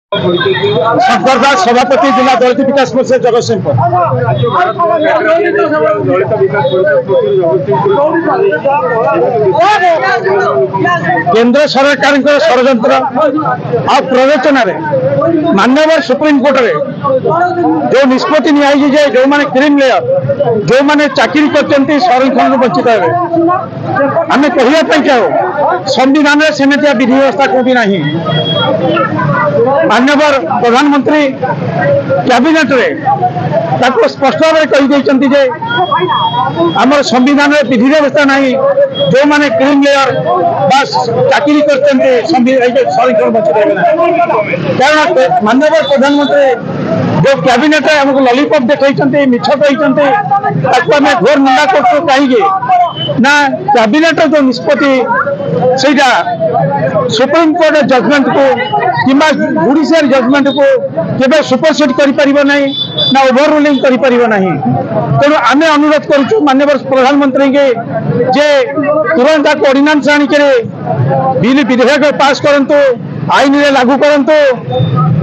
शंकर दास सभापति जिला दलित विकास परिषद जगतसिंहपुर। केंद्र सरकार षड्यंत्र आ प्ररोचन माननीय सुप्रीम कोर्ट रे जो निष्पत्ति नियाई जो माने क्रीम लेयर जो माने चाकरी करते संरक्षण वंचित हे आम कहवाई चाहू संविधान में सेमिया विधि व्यवस्था कौटी ना माननीय प्रधानमंत्री कैबिनेट रे स्पष्ट भाव कही आमर संविधान में विधि व्यवस्था नहीं जो माने क्रीम लेयर चाकरी करते संरक्षण वंचित कारण माननीय प्रधानमंत्री जो कैबिनेट आमको लॉलीपॉप देखते मिछ कहते आम घोर निंदा कर कहीं ना कैबिनेट जो निष्पत्ति सेटा सुप्रीम कोर्ट जजमेंट को किंबा जुडिशियल जजमेंट को केवल सुपरसीड कर ना ओभर रूलिंग कर तेणु आम अनुरोध करुँ माननीय प्रधानमंत्री के जे तुरंत ऑर्डिनेंस आनिक बिल विधेयक पास करंतु आईन रे लागू करंतु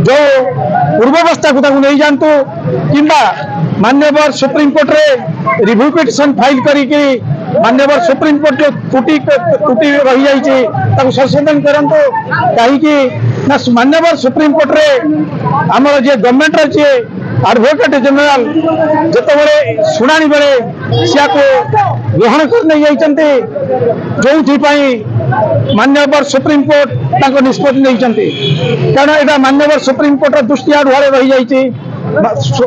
जो पूर्वावस्था को नहीं जातु किंबा माननीय सुप्रीम कोर्ट रे रिव्यू पिटिशन फाइल करी माननीय सुप्रीम कोर्ट जो त्रुटि रही जाइए संशोधन करंतु कहीं माननीय सुप्रीम कोर्ट रे आमर जे गवर्नमेंट अच्छे एडवोकेट जनरल जिते शुणाणी बेले सिया को ग्रहण कर नहीं जाइए जो माननीय सुप्रीम कोर्ट निष्पत्ति नहीं कारण यहाँ माननीय सुप्रीम कोर्ट दृष्टि आड़ रही जाइए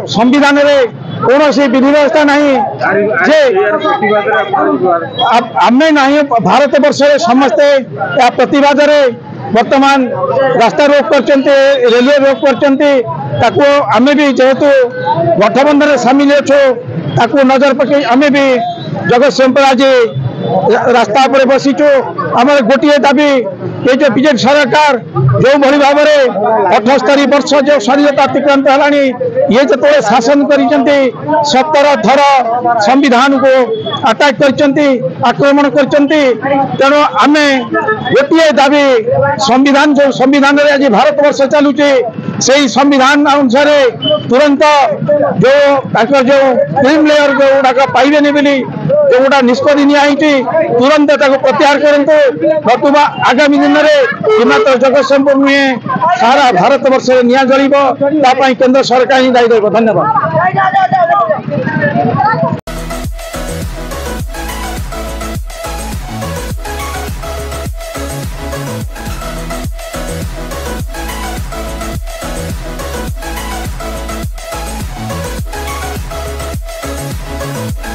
संविधान रे कौन सी विधि व्यवस्था नहीं जे आम नहीं भारत वर्ष समस्ते या प्रतिवाद वर्तमान रास्ता रोक कर रेलवे रोक कर आम भी जेहेतु गठबंधन सामिल अच्छु नजर पकई आम भी जगतसिंहपुर आज रास्ता पर बसीचु आम गोटे दाबी ये जो बीजेपी सरकार जो भाई भाव में 78 वर्ष जो स्वाधीनता अतिक्रांत है ये जो शासन कर 17 थर संविधान को अटैक कर आक्रमण कर तेणु आम गोटे दाबी संविधान जो संविधान आज भारत वर्ष चलुचे से संविधान अनुसार तुरंत जो जो क्रीम लेयर जो गुड़ाक पाइबे बोली जो गुड़ा निष्पत्ति नियाई तुरंत प्रत्याहार करूँ नतुबा आगामी दिन में मात्र जगतसिंहपुर नुहे सारा भारत वर्ष निया जलिब केंद्र सरकार ही दायी देव। धन्यवाद।